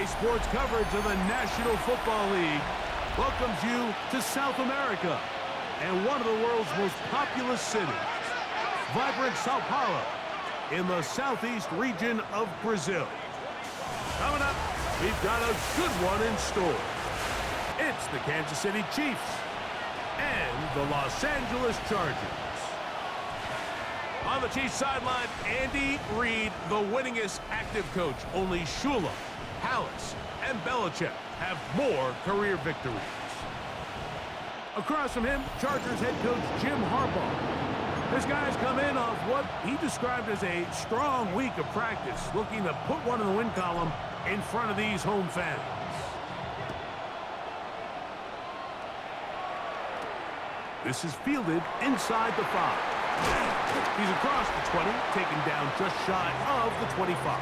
USA Sports coverage of the National Football League welcomes you to South America and one of the world's most populous cities, vibrant Sao Paulo, in the southeast region of Brazil. Coming up, we've got a good one in store. It's the Kansas City Chiefs and the Los Angeles Chargers. On the Chiefs sideline, Andy Reid, the winningest active coach. Only Shula, Hallis, and Belichick have more career victories. Across from him, Chargers head coach Jim Harbaugh. This guy's come in off what he described as a strong week of practice, looking to put one in the win column in front of these home fans. This is fielded inside the 5. He's across the 20, taken down just shy of the 25.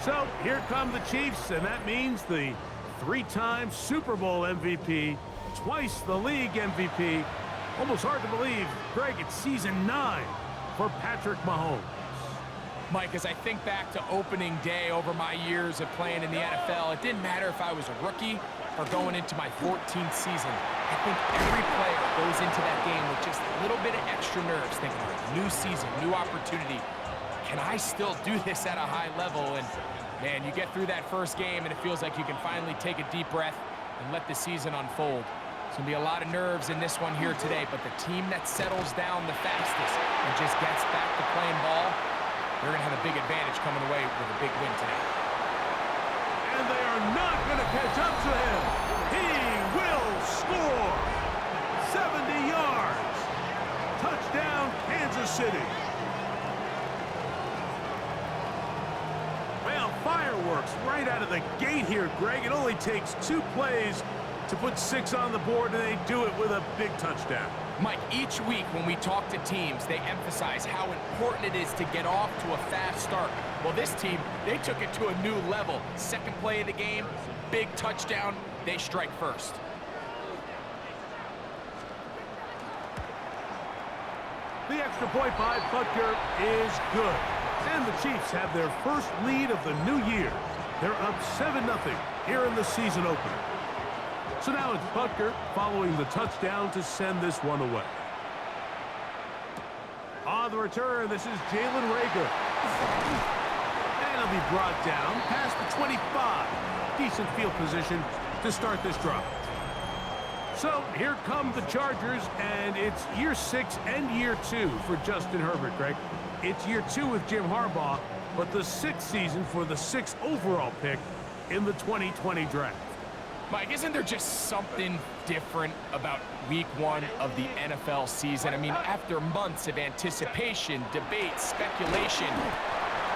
So here come the Chiefs, and that means the 3-time Super Bowl MVP, twice the league MVP. Almost hard to believe, Greg, it's season 9 for Patrick Mahomes. Mike, as I think back to opening day over my years of playing in the NFL, it didn't matter if I was a rookie or going into my 14th season. I think every player goes into that game with just a little bit of extra nerves, thinking, new season, new opportunity. Can I still do this at a high level? And, man, you get through that first game, and it feels like you can finally take a deep breath and let the season unfold. It's going to be a lot of nerves in this one here today, but the team that settles down the fastest and just gets back to playing ball, they're going to have a big advantage coming away with a big win today. And they are not going to catch up to him. He will score. 70 yards. Touchdown, Kansas City. Well, fireworks right out of the gate here, Greg. It only takes 2 plays to put 6 on the board, and they do it with a big touchdown. Mike, each week when we talk to teams, they emphasize how important it is to get off to a fast start. Well, this team, they took it to a new level. Second play of the game, big touchdown, they strike first. The extra point by Butker is good. And the Chiefs have their first lead of the new year. They're up 7-0 here in the season opener. So now it's Butker following the touchdown to send this one away. On the return, this is Jalen Reagor. And he'll be brought down past the 25. Decent field position to start this drive. So here come the Chargers, and it's year 6 and year 2 for Justin Herbert, Greg. It's year 2 with Jim Harbaugh, but the 6th season for the 6th overall pick in the 2020 draft. Mike, isn't there just something different about week 1 of the NFL season? I mean, after months of anticipation, debate, speculation,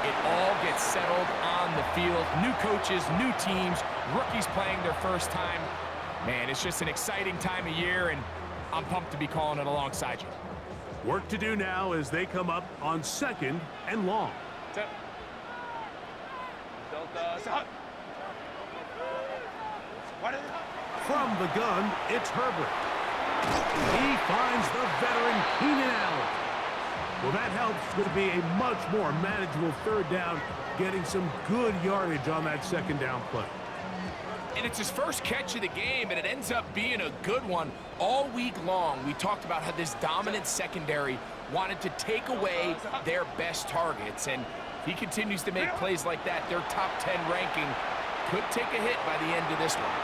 it all gets settled on the field. New coaches, new teams, rookies playing their first time. Man, it's just an exciting time of year, and I'm pumped to be calling it alongside you. Work to do now as they come up on 2nd and long. From the gun, it's Herbert. He finds the veteran Keenan Allen. Well, that helps. It's going to be a much more manageable 3rd down, getting some good yardage on that 2nd down play. And it's his first catch of the game, and it ends up being a good one. All week long, we talked about how this dominant secondary wanted to take away their best targets. And if he continues to make plays like that, their top 10 ranking could take a hit by the end of this one.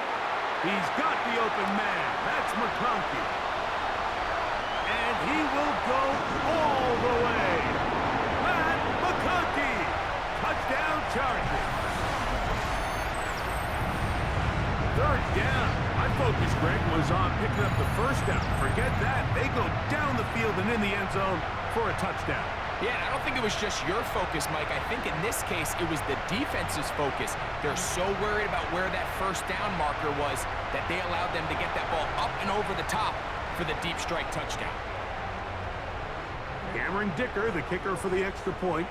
He's got the open man. That's McConkey. And he will go all the way. Matt McConkey. Touchdown Chargers. 3rd down. My focus, Greg, was on picking up the 1st down. Forget that. They go down the field and in the end zone for a touchdown. Yeah, I don't think it was just your focus, Mike. I think in this case, it was the defense's focus. They're so worried about where that 1st down marker was that they allowed them to get that ball up and over the top for the deep strike touchdown. Cameron Dicker, the kicker for the extra point.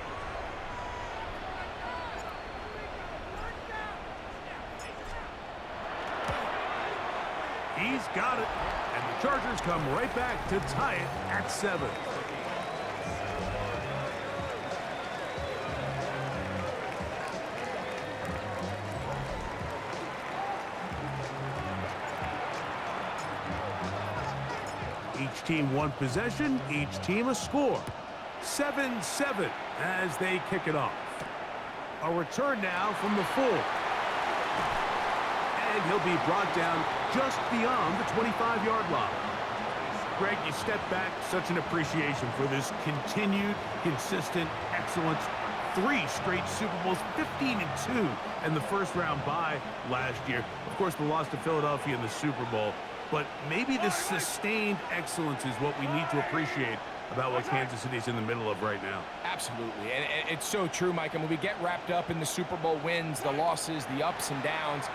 He's got it. And the Chargers come right back to tie it at 7. Each team one possession, each team a score. 7-7 as they kick it off. A return now from the 4. And he'll be brought down just beyond the 25-yard line. Greg, you step back, such an appreciation for this continued, consistent excellence. 3 straight Super Bowls, 15-2, and the first-round bye last year. Of course, the loss to Philadelphia in the Super Bowl. But maybe this sustained excellence is what we need to appreciate about what Kansas City's in the middle of right now. Absolutely, and it's so true, Mike. I mean, we get wrapped up in the Super Bowl wins, the losses, the ups and downs.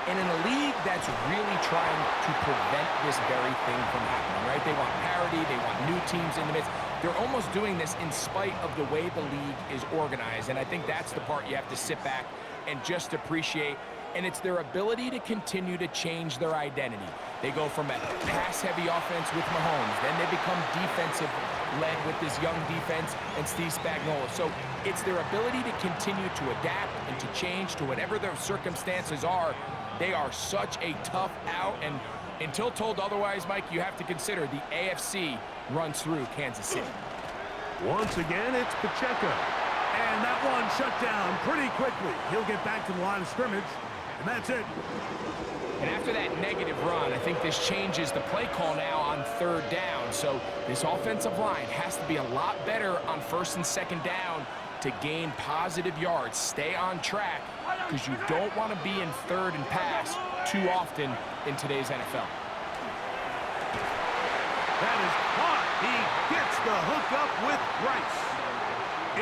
And in a league that's really trying to prevent this very thing from happening, right? They want parity, they want new teams in the midst. They're almost doing this in spite of the way the league is organized. And I think that's the part you have to sit back and just appreciate. And it's their ability to continue to change their identity. They go from a pass-heavy offense with Mahomes, then they become defensive-led with this young defense and Steve Spagnuolo. So it's their ability to continue to adapt and to change to whatever their circumstances are. They are such a tough out, and until told otherwise, Mike, you have to consider the AFC runs through Kansas City. Once again, it's Pacheco. And that one shut down pretty quickly. He'll get back to the line of scrimmage, and that's it. And after that negative run, I think this changes the play call now on 3rd down. So this offensive line has to be a lot better on 1st and 2nd down to gain positive yards. Stay on track, because you don't want to be in 3rd and pass too often in today's NFL. That is caught. He gets the hook up with Rice.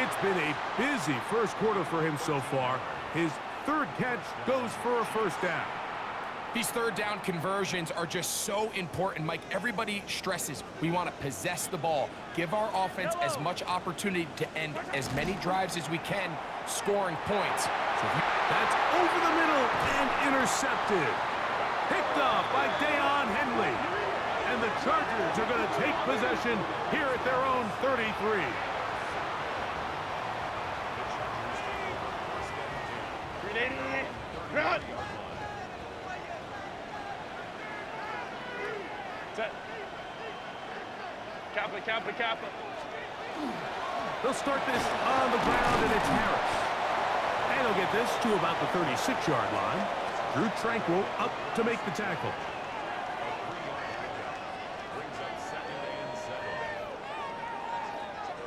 It's been a busy first quarter for him so far. His 3rd catch goes for a 1st down. These 3rd down conversions are just so important, Mike. Everybody stresses we want to possess the ball, give our offense as much opportunity to end as many drives as we can, scoring points. So that's over the middle and intercepted. Picked off by Deion Henley. And the Chargers are going to take possession here at their own 33. Run! Set. Kappa. They'll start this on the ground, and it's Harris. And he'll get this to about the 36-yard line. Drew Tranquil up to make the tackle.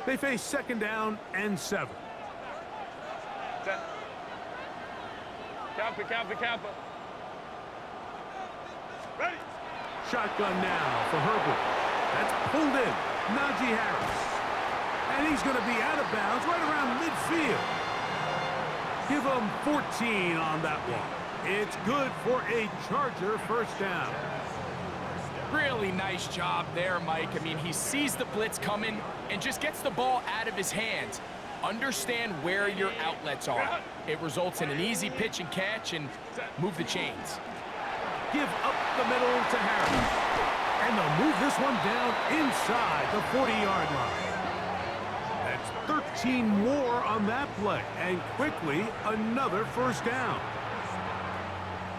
They face 2nd down and 7. Set. Kappa. Ready. Shotgun now for Herbert. That's pulled in. Najee Harris. And he's going to be out of bounds right around midfield. Give him 14 on that one. It's good for a Charger 1st down. really nice job there, Mike. I mean, he sees the blitz coming and just gets the ball out of his hands. Understand where your outlets are. It results in an easy pitch and catch and move the chains. Give up the middle to Harris. And they'll move this one down inside the 40-yard line. That's 13 more on that play. And quickly, another first down.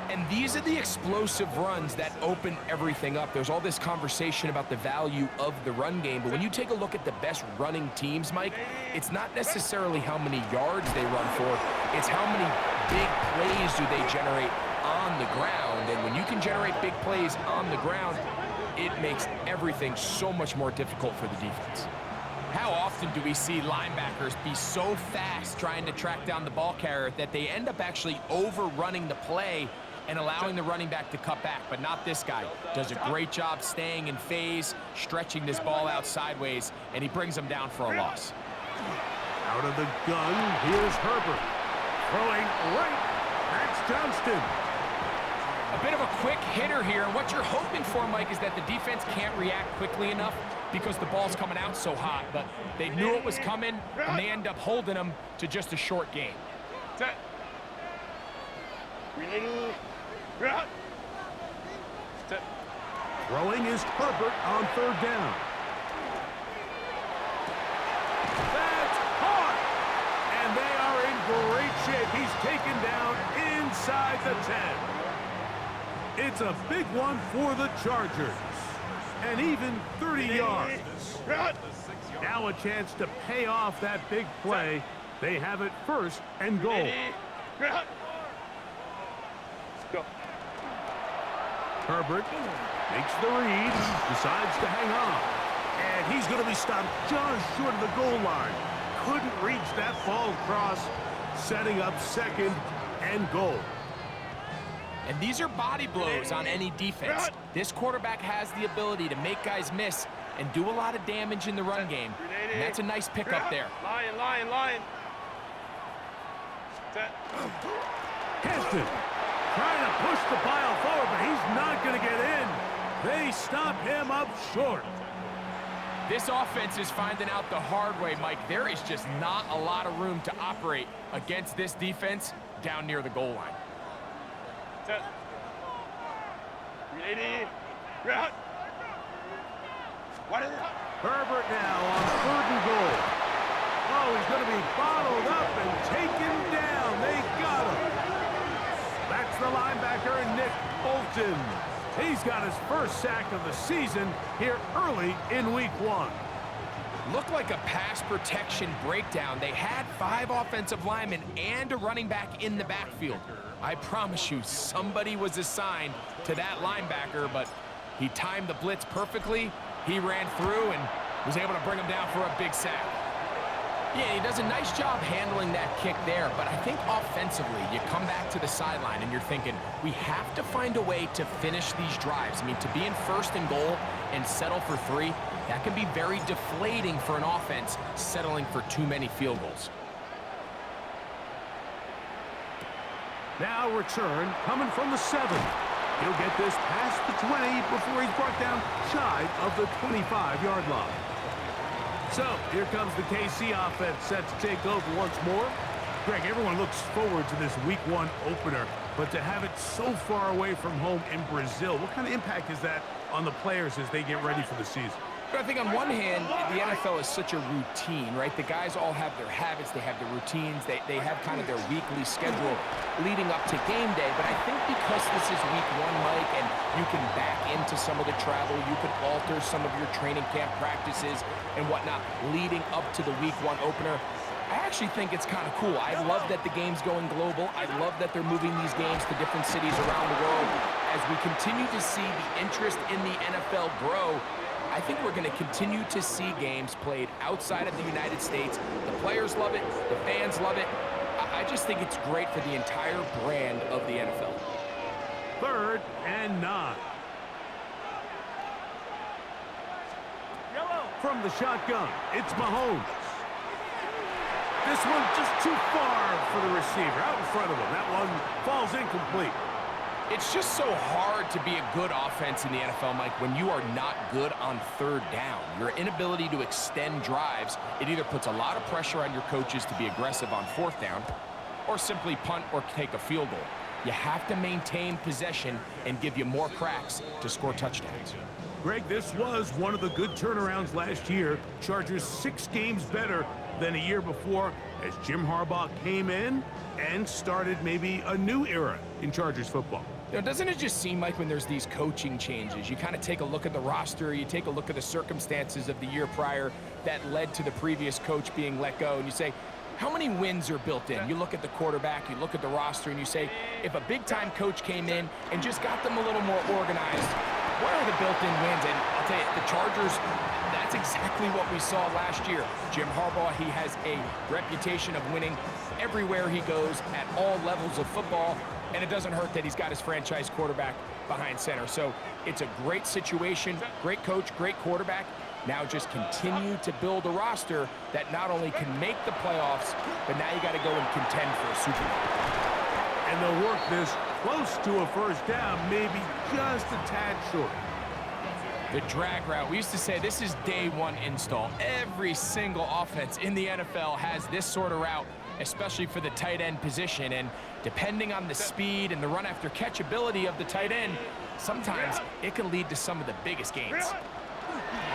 And these are the explosive runs that open everything up. There's all this conversation about the value of the run game, but when you take a look at the best running teams, Mike, it's not necessarily how many yards they run for, it's how many big plays do they generate on the ground. And when you can generate big plays on the ground, it makes everything so much more difficult for the defense. How often do we see linebackers be so fast trying to track down the ball carrier that they end up actually overrunning the play and allowing the running back to cut back? But not this guy. Does a great job staying in phase, stretching this ball out sideways, and he brings them down for a loss. Out of the gun, here's Herbert. Throwing right, that's Johnston. A bit of a quick hitter here, and what you're hoping for, Mike, is that the defense can't react quickly enough because the ball's coming out so hot, but they knew it was coming, and they end up holding them to just a short game. Set. Throwing is Herbert on third down. That's caught! And they are in great shape. He's taken down inside the 10. It's a big one for the Chargers. and even 30 yards. Now a chance to pay off that big play. They have it 1st and goal. Go. Herbert makes the read, decides to hang on. And he's going to be stopped just short of the goal line. Couldn't reach that ball across, setting up 2nd and goal. And these are body blows on any defense. This quarterback has the ability to make guys miss and do a lot of damage in the run game. And that's a nice pickup there. Lion. Hampton trying to push the pile forward, but he's not going to get in. They stop him up short. This offense is finding out the hard way, Mike. There is just not a lot of room to operate against this defense down near the goal line. Herbert now on 3rd and goal. Oh, he's going to be bottled up and taken down. They got him. That's the linebacker, Nick Bolton. He's got his 1st sack of the season here early in week 1. Looked like a pass protection breakdown. They had 5 offensive linemen and a running back in the backfield. I promise you, somebody was assigned to that linebacker, but he timed the blitz perfectly. He ran through and was able to bring him down for a big sack. Yeah, he does a nice job handling that kick there, but I think offensively, you come back to the sideline and you're thinking, we have to find a way to finish these drives. I mean, to be in 1st and goal and settle for 3, that can be very deflating for an offense settling for too many field goals. Now return coming from the 7. He'll get this past the 20 before he's brought down shy of the 25-yard line. So, here comes the KC offense set to take over once more. Greg, everyone looks forward to this week 1 opener, but to have it so far away from home in Brazil, what kind of impact is that on the players as they get ready for the season? But I think on one hand, the NFL is such a routine, right? The guys all have their habits, they have their routines, they have kind of their weekly schedule leading up to game day. But I think because this is week 1, Mike, and you can back into some of the travel, you can alter some of your training camp practices and whatnot leading up to the week 1 opener. I actually think it's kind of cool. I love that the game's going global. I love that they're moving these games to different cities around the world. As we continue to see the interest in the NFL grow, I think we're going to continue to see games played outside of the United States. The players love it. The fans love it. I just think it's great for the entire brand of the NFL. 3rd and 9. From the shotgun, it's Mahomes. This one just too far for the receiver, out in front of him. That one falls incomplete. It's just so hard to be a good offense in the NFL, Mike, when you are not good on 3rd down. Your inability to extend drives, it either puts a lot of pressure on your coaches to be aggressive on 4th down or simply punt or take a field goal. You have to maintain possession and give you more cracks to score touchdowns. Greg, this was one of the good turnarounds last year. Chargers 6 games better than a year before as Jim Harbaugh came in and started maybe a new era in Chargers football. You know, doesn't it just seem like when there's these coaching changes, you kind of take a look at the roster, you take a look at the circumstances of the year prior that led to the previous coach being let go, and you say, how many wins are built in? You look at the quarterback, you look at the roster, and you say, if a big-time coach came in and just got them a little more organized, what are the built-in wins? And I'll tell you, the Chargers, that's exactly what we saw last year. Jim Harbaugh, he has a reputation of winning everywhere he goes at all levels of football, and it doesn't hurt that he's got his franchise quarterback behind center. So it's a great situation, great coach, great quarterback. Now just continue to build a roster that not only can make the playoffs, but now you got to go and contend for a Super Bowl. And they'll work this close to a 1st down, maybe just a tad short. The drag route. We used to say this is day 1 install. Every single offense in the NFL has this sort of route, especially for the tight end position. And depending on the speed and the run after catch ability of the tight end, sometimes it can lead to some of the biggest gains.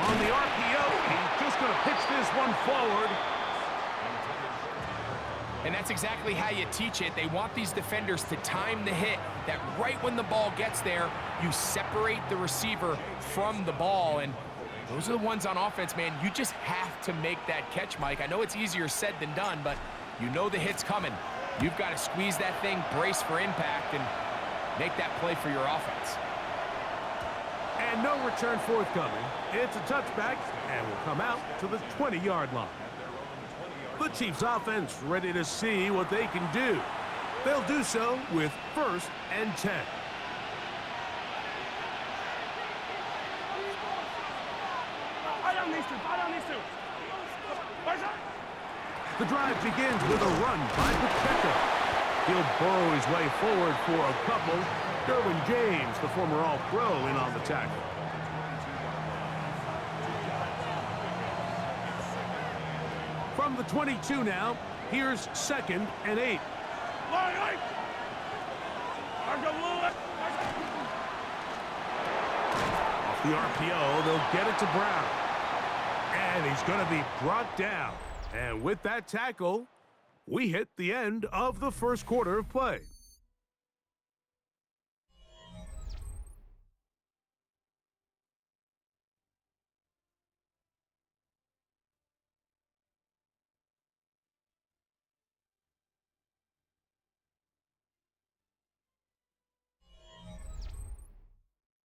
On the RPO, he's just going to pitch this one forward. And that's exactly how you teach it. They want these defenders to time the hit, that right when the ball gets there, you separate the receiver from the ball. And those are the ones on offense, man. You just have to make that catch, Mike. I know it's easier said than done, but you know the hit's coming. You've got to squeeze that thing, brace for impact, and make that play for your offense. And no return forthcoming. It's a touchback, and will come out to the 20-yard line. The Chiefs offense ready to see what they can do. They'll do so with 1st and 10. The drive begins with a run by Pacheco. He'll burrow his way forward for a couple. Derwin James, the former All-Pro, in on the tackle. From the 22 now, here's 2nd and 8. Off the RPO, they'll get it to Brown. And he's going to be brought down. And with that tackle, we hit the end of the first quarter of play.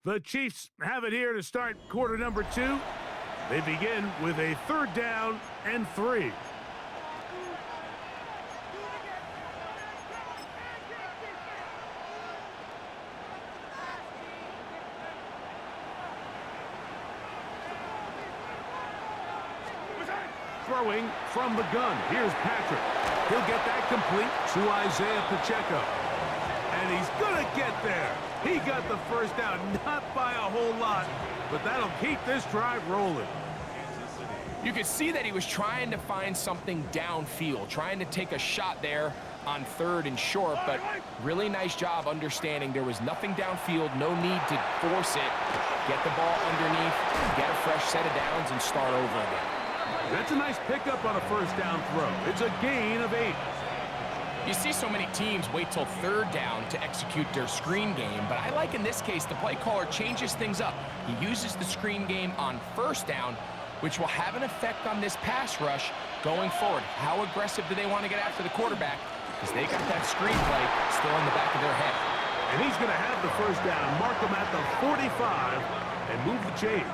The Chiefs have it here to start quarter number 2. They begin with a 3rd down and 3. Throwing from the gun. Here's Patrick. He'll get that complete to Isaiah Pacheco. And he's going to get there. He got the first down, not by a whole lot, but that'll keep this drive rolling. You could see that he was trying to find something downfield, trying to take a shot there on 3rd and short, but really nice job understanding there was nothing downfield, no need to force it. Get the ball underneath, get a fresh set of downs, and start over again. That's a nice pickup on a 1st down throw. It's a gain of 8. You see so many teams wait till 3rd down to execute their screen game, but I like in this case the play caller changes things up. He uses the screen game on 1st down, which will have an effect on this pass rush going forward. How aggressive do they want to get after the quarterback? Because they got that screen play still in the back of their head. And he's going to have the 1st down, mark him at the 45, and move the chains.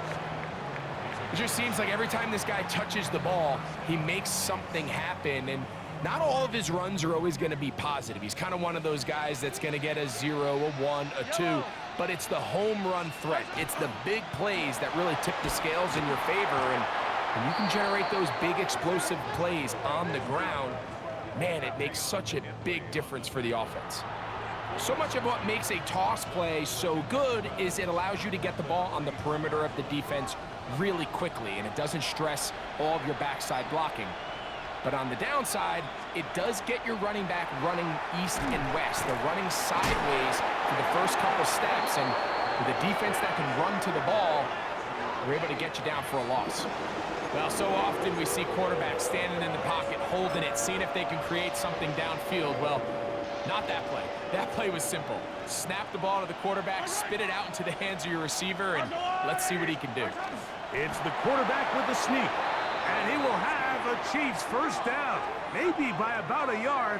It just seems like every time this guy touches the ball, he makes something happen, and not all of his runs are always going to be positive. He's kind of one of those guys that's going to get a 0, a 1, a 2, but it's the home run threat. It's the big plays that really tip the scales in your favor, and when you can generate those big explosive plays on the ground, man, it makes such a big difference for the offense. So much of what makes a toss play so good is it allows you to get the ball on the perimeter of the defense really quickly, and it doesn't stress all of your backside blocking. But on the downside, it does get your running back running east and west. They're running sideways for the first couple steps, and with a defense that can run to the ball, we're able to get you down for a loss. Well, so often we see quarterbacks standing in the pocket, holding it, seeing if they can create something downfield. Well, not that play. That play was simple. Snap the ball to the quarterback, spit it out into the hands of your receiver, and let's see what he can do. It's the quarterback with the sneak, and he will have a Chiefs 1st down, maybe by about a yard,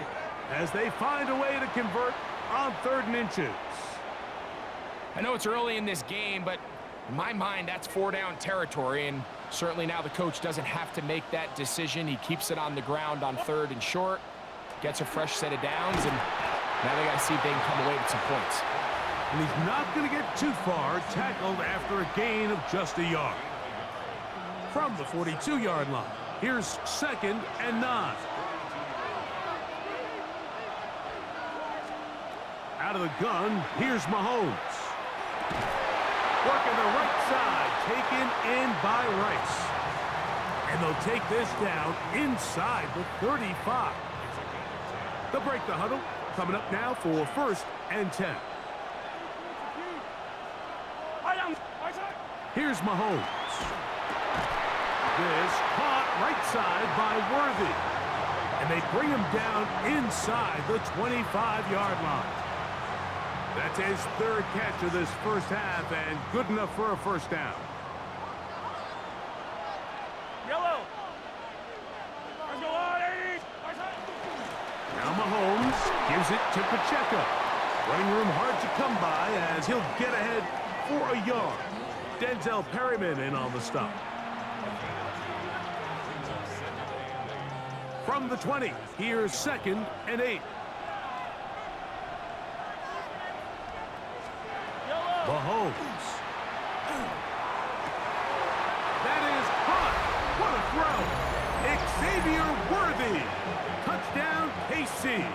as they find a way to convert on 3rd and inches. I know it's early in this game, but in my mind, that's 4-down territory, and certainly now the coach doesn't have to make that decision. He keeps it on the ground on 3rd and short, gets a fresh set of downs, and now they got to see if they can come away with some points. And he's not going to get too far, tackled after a gain of just a yard. From the 42-yard line, here's 2nd and 9. Out of the gun, here's Mahomes. Working the right side, taken in by Rice. And they'll take this down inside the 35. They'll break the huddle. Coming up now for 1st and 10. Here's Mahomes. This caught right side by Worthy. And they bring him down inside the 25-yard line. That's his third catch of this first half and good enough for a first down. Yellow. Let's go on, 80. Now Mahomes gives it to Pacheco. Running room hard to come by as he'll get ahead for a yard. Denzel Perryman in on the stop. From the 20, here's 2nd and 8. Mahomes. That is hot. What a throw. Xavier Worthy. Touchdown, KC.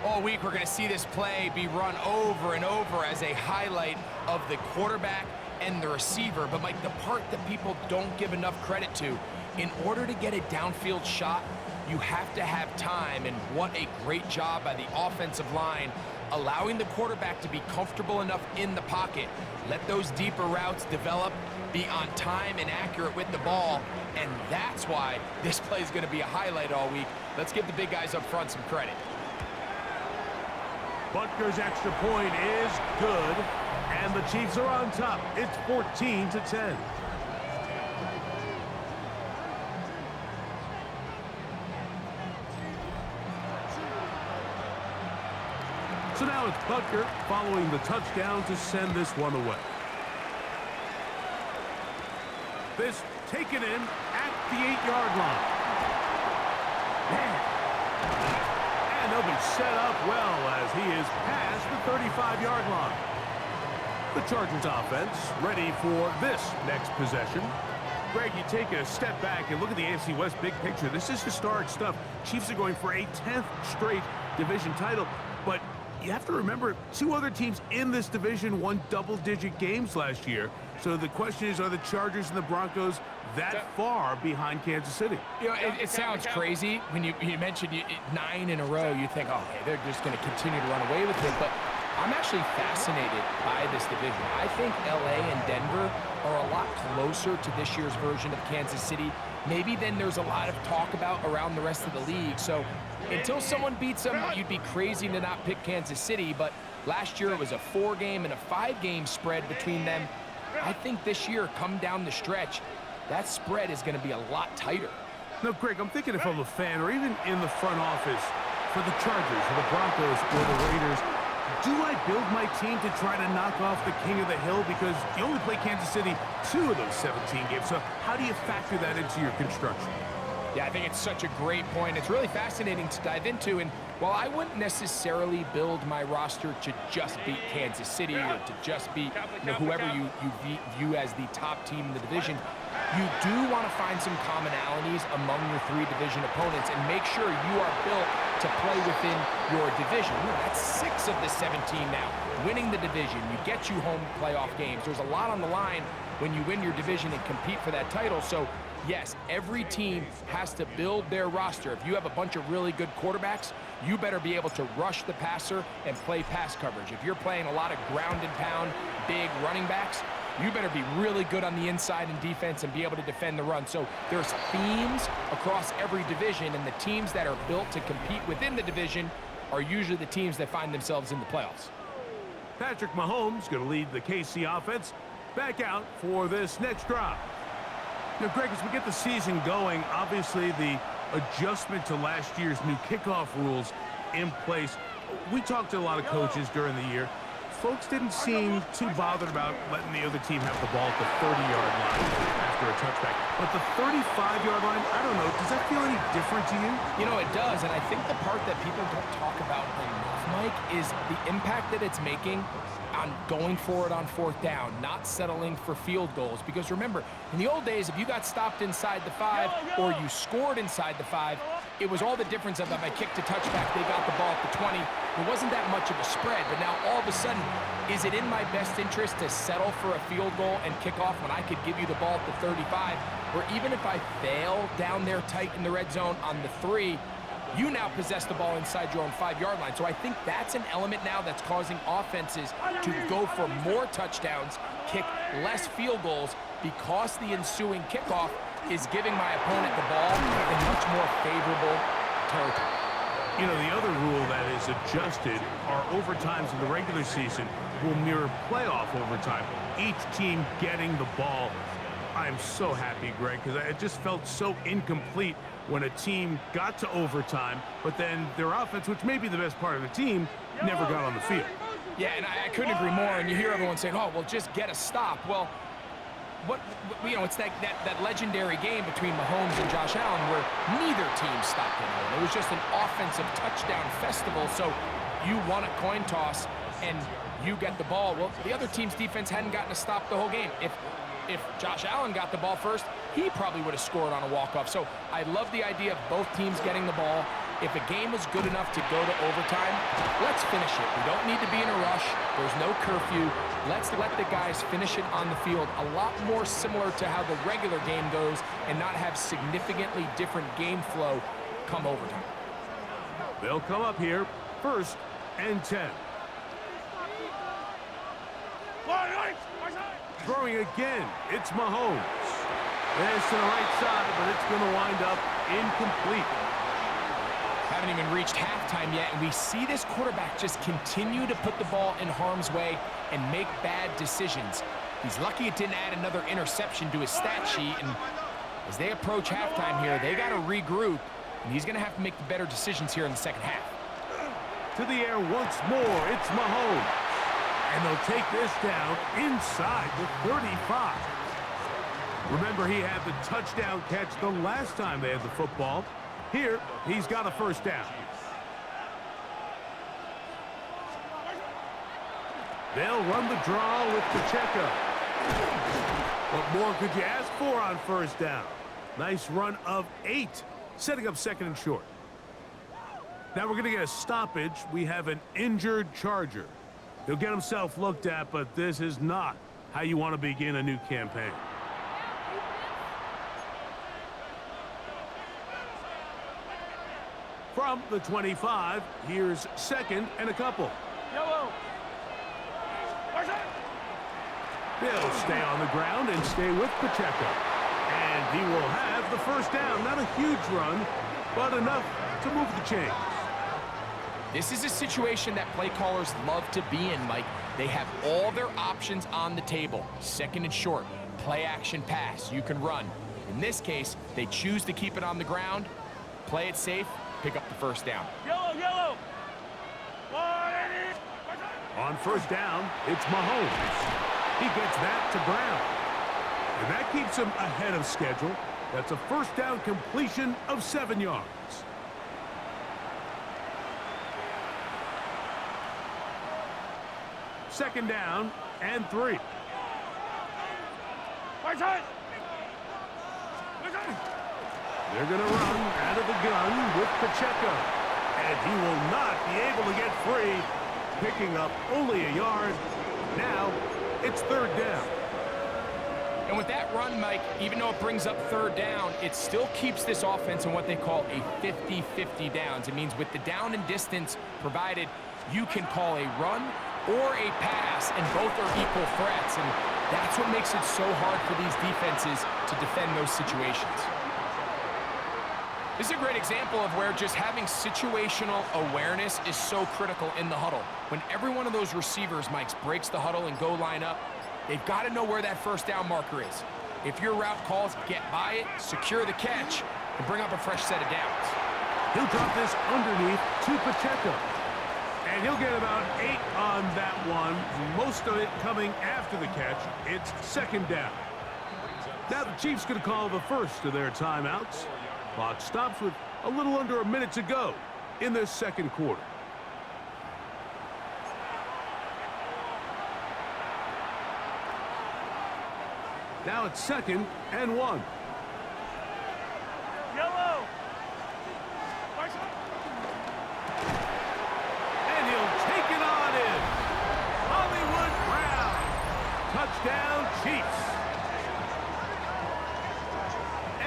All week, we're going to see this play be run over and over as a highlight of the quarterback and the receiver. But, Mike, the part that people don't give enough credit to, in order to get a downfield shot, you have to have time. And what a great job by the offensive line, allowing the quarterback to be comfortable enough in the pocket. Let those deeper routes develop, be on time and accurate with the ball. And that's why this play is going to be a highlight all week. Let's give the big guys up front some credit. Butker's extra point is good, and the Chiefs are on top. It's 14-10. So now it's Butker following the touchdown to send this one away. This taken in at the 8-yard line. And they'll be set up well as he is past the 35-yard line. The Chargers offense ready for this next possession. Greg, you take a step back and look at the AFC West big picture. This is historic stuff. Chiefs are going for a 10th straight division title, but you have to remember, 2 other teams in this division won double-digit games last year. So the question is, are the Chargers and the Broncos that far behind Kansas City? You know, it sounds crazy when you mentioned 9 in a row. You think, oh, hey, they're just going to continue to run away with it. But I'm actually fascinated by this division. I think LA and Denver are a lot closer to this year's version of Kansas City, maybe than there's a lot of talk about around the rest of the league. So until someone beats them, you'd be crazy to not pick Kansas City. But last year it was a 4-game and a 5-game spread between them. I think this year, come down the stretch, that spread is going to be a lot tighter. No, Greg, I'm thinking if I'm a fan or even in the front office for the Chargers or the Broncos or the Raiders, do I build my team to try to knock off the king of the hill? Because you only play Kansas City 2 of those 17 games. So how do you factor that into your construction? Yeah, I think it's such a great point. It's really fascinating to dive into. And while I wouldn't necessarily build my roster to just beat Kansas City or to just beat whoever you view as the top team in the division, you do want to find some commonalities among your 3 division opponents and make sure you are built to play within your division. That's 6 of the 17 now. Winning the division, you get you home playoff games. There's a lot on the line when you win your division and compete for that title. So yes, every team has to build their roster. If you have a bunch of really good quarterbacks, you better be able to rush the passer and play pass coverage. If you're playing a lot of ground and pound, big running backs, you better be really good on the inside in defense and be able to defend the run. So there's themes across every division, and the teams that are built to compete within the division are usually the teams that find themselves in the playoffs. Patrick Mahomes going to lead the KC offense back out for this next drive. Now, Greg, as we get the season going, obviously the adjustment to last year's new kickoff rules in place. We talked to a lot of coaches during the year. Folks didn't seem too bothered about letting the other team have the ball at the 30-yard line after a touchback. But the 35-yard line, I don't know, does that feel any different to you? You know, it does, and I think the part that people don't talk about enough, Mike, is the impact that it's making on going for it on 4th down, not settling for field goals. Because remember, in the old days, if you got stopped inside the 5 or you scored inside the 5, it was all the difference of if I kicked a touchback, they got the ball at the 20. It wasn't that much of a spread, but now all of a sudden, is it in my best interest to settle for a field goal and kick off when I could give you the ball at the 35? Or even if I fail down there tight in the red zone on the 3, you now possess the ball inside your own 5-yard line. So I think that's an element now that's causing offenses to go for more touchdowns, kick less field goals, because the ensuing kickoff is giving my opponent the ball in much more favorable territory. You know, the other rule that is adjusted are overtimes in the regular season will mirror playoff overtime. Each team getting the ball. I'm so happy, Greg, because it just felt so incomplete when a team got to overtime, but then their offense, which may be the best part of the team, never got on the field. Yeah, and I couldn't agree more. And you hear everyone saying, oh, well, just get a stop. Well, it's that legendary game between Mahomes and Josh Allen where neither team stopped anyone. It was just an offensive touchdown festival. So you won a coin toss and you get the ball. Well, the other team's defense hadn't gotten a stop the whole game. If Josh Allen got the ball first, he probably would have scored on a walk-off. So I love the idea of both teams getting the ball. If a game is good enough to go to overtime, let's finish it. We don't need to be in a rush. There's no curfew. Let's let the guys finish it on the field. A lot more similar to how the regular game goes and not have significantly different game flow come overtime. They'll come up here, 1st and 10. Throwing again, it's Mahomes. It's to the right side, but it's going to wind up incomplete. Haven't even reached halftime yet, and we see this quarterback just continue to put the ball in harm's way and make bad decisions. He's lucky it didn't add another interception to his stat sheet, and as they approach halftime here, they got to regroup, and he's going to have to make the better decisions here in the second half. To the air once more, it's Mahomes. And they'll take this down inside the 35. Remember, he had the touchdown catch the last time they had the football. Here, he's got a 1st down. They'll run the draw with Pacheco. What more could you ask for on 1st down? Nice run of 8, setting up 2nd and short. Now we're going to get a stoppage. We have an injured Charger. He'll get himself looked at, but this is not how you want to begin a new campaign. From the 25, here's 2nd and a couple. Yellow. He'll stay on the ground and stay with Pacheco. And he will have the 1st down. Not a huge run, but enough to move the chains. This is a situation that play callers love to be in, Mike. They have all their options on the table. 2nd and short, play action pass, you can run. In this case, they choose to keep it on the ground, play it safe, pick up the 1st down. Yellow. On 1st down, it's Mahomes. He gets that to Brown. And that keeps him ahead of schedule. That's a 1st down completion of 7 yards. Second down and 3. They're going to run out of the gun with Pacheco. And he will not be able to get free, picking up only a yard. Now it's 3rd down. And with that run, Mike, even though it brings up 3rd down, it still keeps this offense in what they call a 50-50 downs. It means with the down and distance provided, you can call a run or a pass, and both are equal threats. And that's what makes it so hard for these defenses to defend those situations. This is a great example of where just having situational awareness is so critical in the huddle. When every one of those receivers, Mike, breaks the huddle and go line up, they've got to know where that 1st down marker is. If your route calls, get by it, secure the catch, and bring up a fresh set of downs. He'll drop this underneath to Pacheco. And he'll get about 8 on that one, most of it coming after the catch. It's 2nd down. Now the Chiefs going to call the first of their timeouts. Clock stops with a little under a minute to go in this 2nd quarter. Now it's 2nd and 1. Yellow. And he'll take it on in. Hollywood Brown. Touchdown, Chiefs.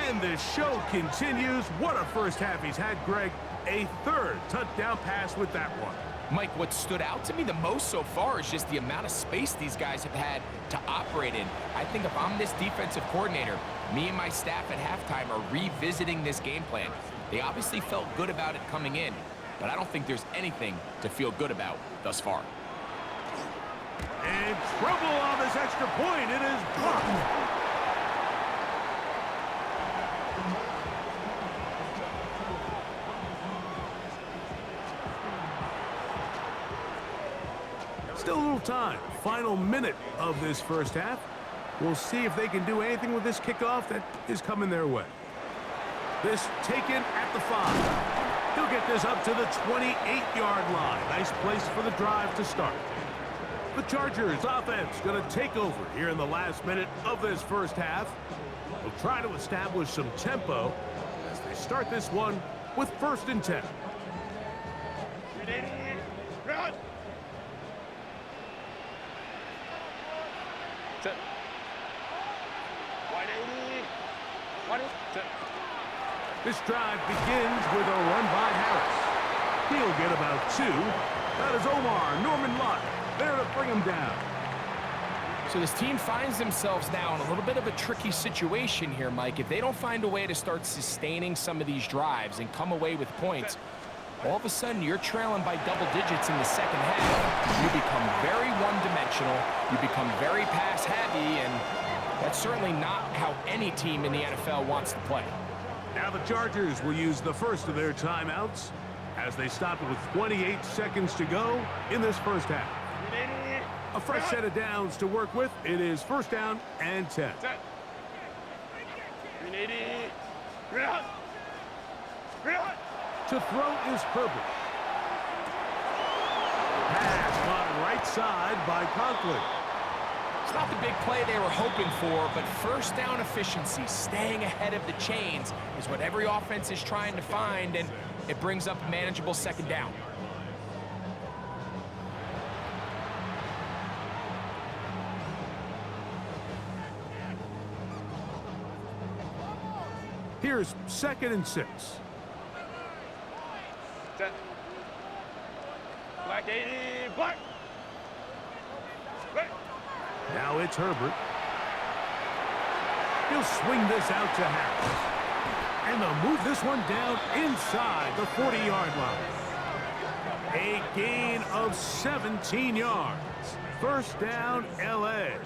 And the show continues. What a 1st half he's had, Greg. A 3rd touchdown pass with that one. Mike, what stood out to me the most so far is just the amount of space these guys have had to operate in. I think if I'm this defensive coordinator, me and my staff at halftime are revisiting this game plan. They obviously felt good about it coming in, but I don't think there's anything to feel good about thus far. And trouble on this extra point. It is blocked. Still a little time. Final minute of this first half. We'll see if they can do anything with this kickoff that is coming their way. This taken at the 5. He'll get this up to the 28-yard line. Nice place for the drive to start. The Chargers offense going to take over here in the last minute of this first half. They'll try to establish some tempo as they start this one with 1st and 10. Run. Set. 180. 180. This drive begins with a run by Harris. He'll get about 2. That is Omar Norman Lott there to bring him down. So this team finds themselves now in a little bit of a tricky situation here, Mike. If they don't find a way to start sustaining some of these drives and come away with points, all of a sudden you're trailing by double digits in the second half. You become very one-dimensional. You become very pass-heavy, and that's certainly not how any team in the NFL wants to play. Now the Chargers will use the first of their timeouts as they stop it with 28 seconds to go in this first half. A fresh set of downs to work with. It is 1st down and 10. To throw is Herbert. Pass on right side by Conklin. It's not the big play they were hoping for, but 1st down efficiency, staying ahead of the chains, is what every offense is trying to find, and it brings up a manageable 2nd down. Here's 2nd and 6. Set. Black 80. Black. Black. Now it's Herbert. He'll swing this out to Harris. And they'll move this one down inside the 40-yard line. A gain of 17 yards. 1st down, L.A.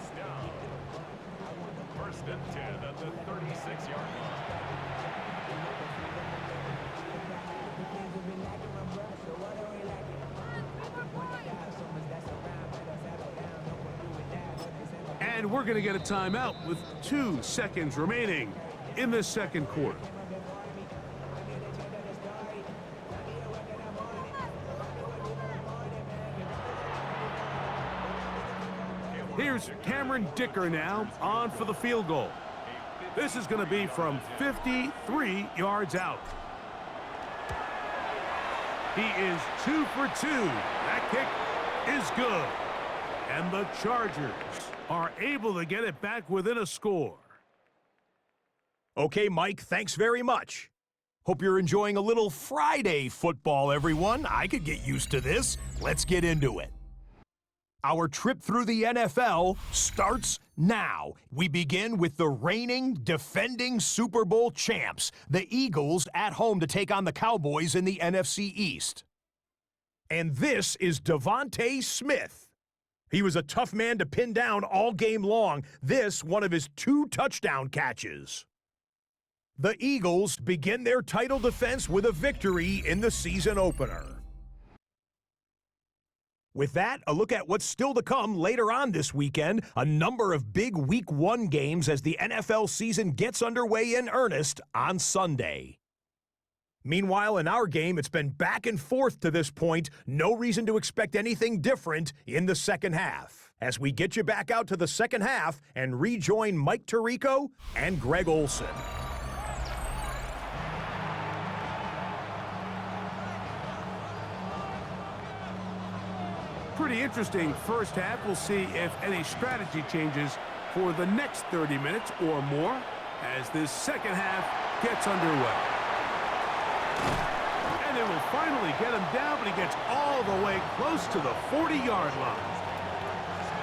1st and 10 at the 36-yard line. And we're going to get a timeout with 2 seconds remaining in this second quarter. Here's Cameron Dicker now on for the field goal. This is going to be from 53 yards out. He is 2 for 2. That kick is good. And the Chargers are able to get it back within a score. Okay, Mike, thanks very much. Hope you're enjoying a little Friday football, everyone. I could get used to this. Let's get into it. Our trip through the NFL starts now. We begin with the reigning, defending Super Bowl champs, the Eagles, at home to take on the Cowboys in the NFC East. And this is Devontae Smith. He was a tough man to pin down all game long. This, one of his 2 touchdown catches. The Eagles begin their title defense with a victory in the season opener. With that, a look at what's still to come later on this weekend. A number of big Week 1 games as the NFL season gets underway in earnest on Sunday. Meanwhile, in our game, it's been back and forth to this point. No reason to expect anything different in the second half. As we get you back out to the second half and rejoin Mike Tirico and Greg Olson. Pretty interesting first half. We'll see if any strategy changes for the next 30 minutes or more as this second half gets underway. And And it will finally get him down, but he gets all the way close to the 40-yard line.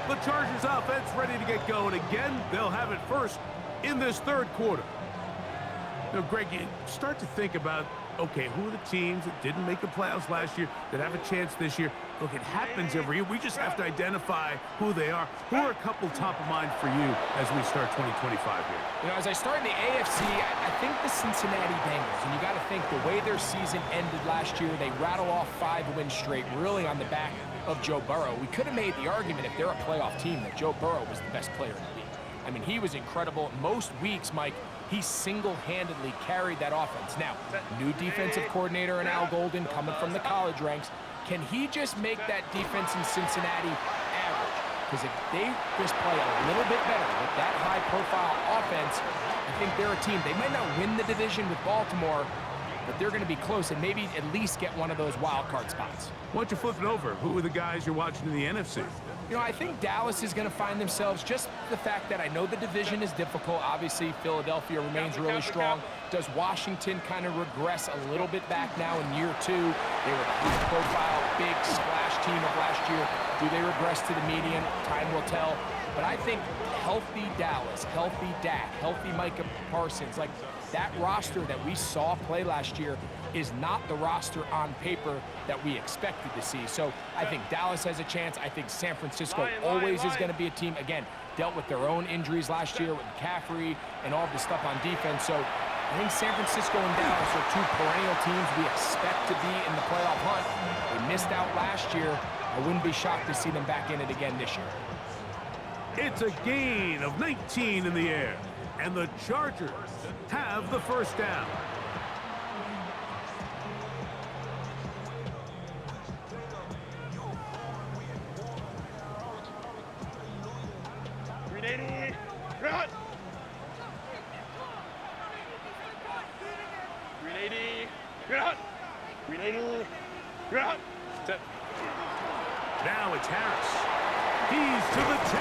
The Chargers offense ready to get going again. They'll have it first in this third quarter. Now, Greg, you start to think about, okay, who are the teams that didn't make the playoffs last year that have a chance this year? Look, it happens every year. We just have to identify who they are. Who are a couple top of mind for you as we start 2025 here? You know, as I start in the AFC, I think the Cincinnati Bengals. And you got to think the way their season ended last year, they rattle off 5 wins straight, really on the back of Joe Burrow. We could have made the argument if they're a playoff team that Joe Burrow was the best player in the league. I mean, he was incredible. Most weeks, Mike, he single-handedly carried that offense. Now, new defensive coordinator in Al Golden coming from the college ranks. Can he just make that defense in Cincinnati average? Because if they just play a little bit better with that high-profile offense, I think they're a team. They might not win the division with Baltimore, but they're going to be close and maybe at least get one of those wild card spots. Why don't you flip it over? Who are the guys you're watching in the NFC? You know, I think Dallas is going to find themselves, just the fact that I know the division is difficult. Obviously, Philadelphia remains really strong. Does Washington kind of regress a little bit back now in year 2? They were the high-profile, big splash team of last year. Do they regress to the median? Time will tell. But I think healthy Dallas, healthy Dak, healthy Micah Parsons, like that roster that we saw play last year is not the roster on paper that we expected to see. So I think Dallas has a chance. I think San Francisco always is going to be a team, again, dealt with their own injuries last year with McCaffrey and all the stuff on defense. So I think San Francisco and Dallas are 2 perennial teams we expect to be in the playoff hunt. They missed out last year. I wouldn't be shocked to see them back in it again this year. It's a gain of 19 in the air, and the Chargers have the first down. Run! 380, run! 380, run! Now it's Harris. He's to the 10.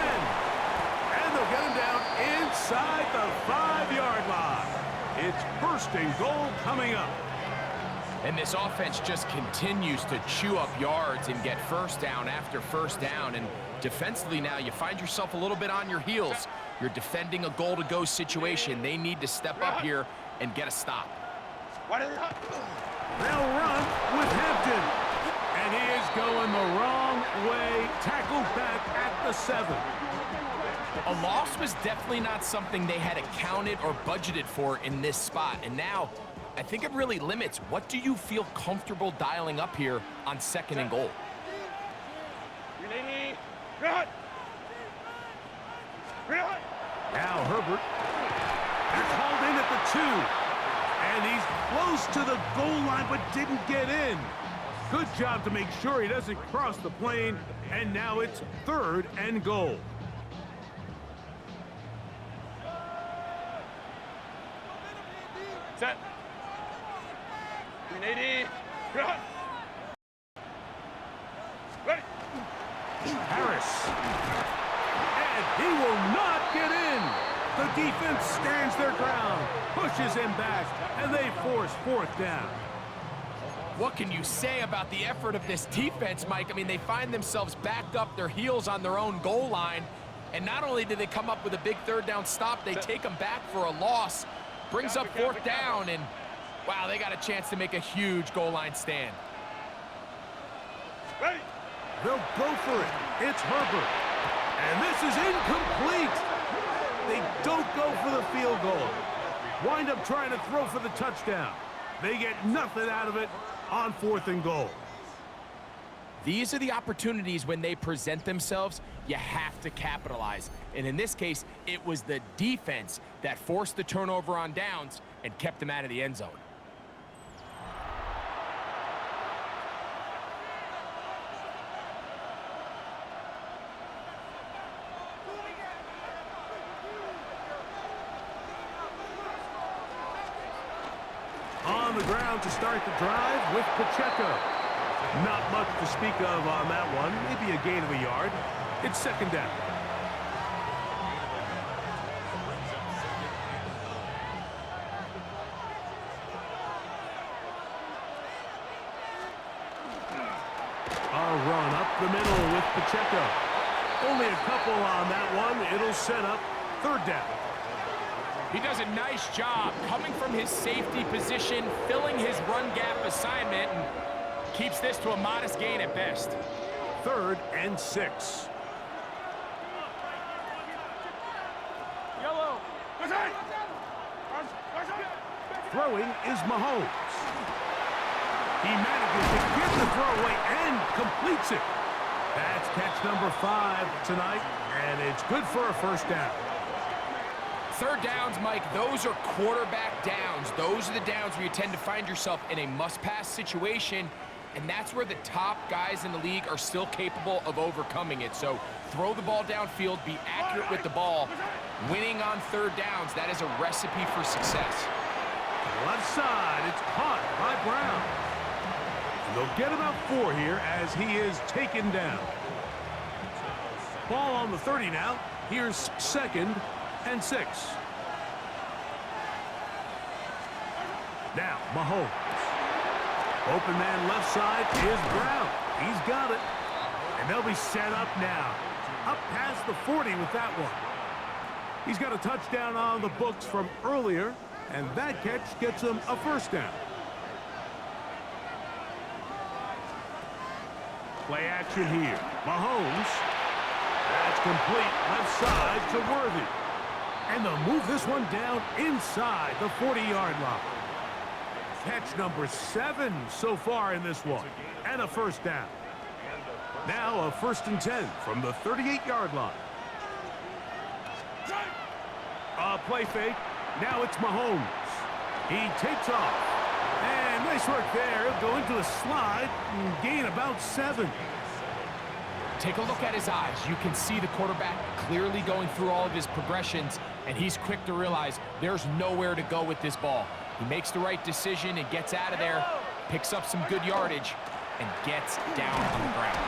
And they'll get him down inside the 5-yard line. It's first and goal coming up. And this offense just continues to chew up yards and get first down after first down. And defensively now, you find yourself a little bit on your heels. You're defending a goal-to-go situation. They need to step up here and get a stop. They'll run with Hampton. And he is going the wrong way. Tackled back at the 7. A loss was definitely not something they had accounted or budgeted for in this spot. And now, I think it really limits what do you feel comfortable dialing up here on 2nd and goal. 380, run! Run! Now Herbert. They're called in at the 2. And he's close to the goal line but didn't get in. Good job to make sure he doesn't cross the plane. And now it's 3rd and goal. Set. 380, run! Ready! Harris. And he will not get in. The defense stands their ground, pushes him back, and they force 4th down. What can you say about the effort of this defense, Mike? I mean, they find themselves backed up their heels on their own goal line. And not only do they come up with a big 3rd down stop, they take them back for a loss. Brings up 4th down, and wow, they got a chance to make a huge goal line stand. Ready! They'll go for it. It's Herbert. And this is incomplete. They don't go for the field goal. Wind up trying to throw for the touchdown. They get nothing out of it on 4th and goal. These are the opportunities when they present themselves, you have to capitalize. And in this case, it was the defense that forced the turnover on downs and kept them out of the end zone. On the ground to start the drive with Pacheco. Not much to speak of on that one. Maybe a gain of a yard. It's 2nd down. A run up the middle with Pacheco. Only a couple on that one. It'll set up third down. He does a nice job coming from his safety position, filling his run gap assignment, and keeps this to a modest gain at best. 3rd and 6. Yellow. Throwing is Mahomes. He manages to get the throw away and completes it. That's catch number 5 tonight, and it's good for a first down. Third downs, Mike, those are quarterback downs. Those are the downs where you tend to find yourself in a must-pass situation, and that's where the top guys in the league are still capable of overcoming it. So throw the ball downfield, be accurate with the ball. Winning on third downs, that is a recipe for success. Left side, it's caught by Brown. And they'll get about 4 here as he is taken down. Ball on the 30 now. Here's 2nd and 6. Now, Mahomes. Open man left side is Brown. He's got it. And they'll be set up now. Up past the 40 with that one. He's got a touchdown on the books from earlier, and that catch gets him a first down. Play action here. Mahomes. That's complete left side to Worthy. And they'll move this one down inside the 40-yard line. Catch number 7 so far in this one. And a first down. Now a 1st and 10 from the 38-yard line. Play fake. Now it's Mahomes. He takes off. And nice work there. He'll go into a slide and gain about 7. Take a look at his eyes. You can see the quarterback clearly going through all of his progressions, and he's quick to realize there's nowhere to go with this ball. He makes the right decision and gets out of there, picks up some good yardage, and gets down on the ground.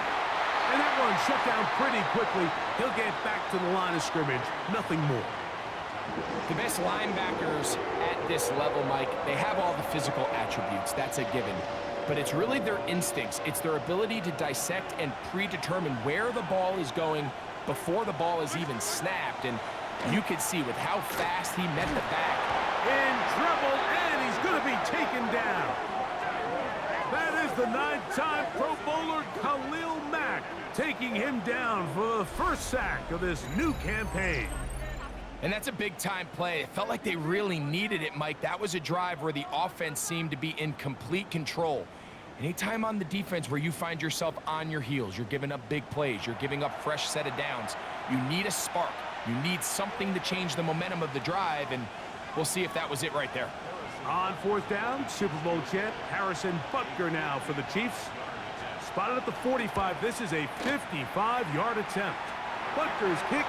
And that one shut down pretty quickly. He'll get back to the line of scrimmage. Nothing more. The best linebackers at this level, Mike, they have all the physical attributes. That's a given. But it's really their instincts. It's their ability to dissect and predetermine where the ball is going before the ball is even snapped. And you could see with how fast he met the back. In trouble, and he's going to be taken down. That is the 9-time Pro Bowler Khalil Mack taking him down for the first sack of this new campaign. And that's a big-time play. It felt like they really needed it, Mike. That was a drive where the offense seemed to be in complete control. Anytime on the defense where you find yourself on your heels, you're giving up big plays, you're giving up fresh set of downs, you need a spark. You need something to change the momentum of the drive, and we'll see if that was it right there. On 4th down, Super Bowl champ Harrison Butker now for the Chiefs. Spotted at the 45. This is a 55-yard attempt. Butker's kick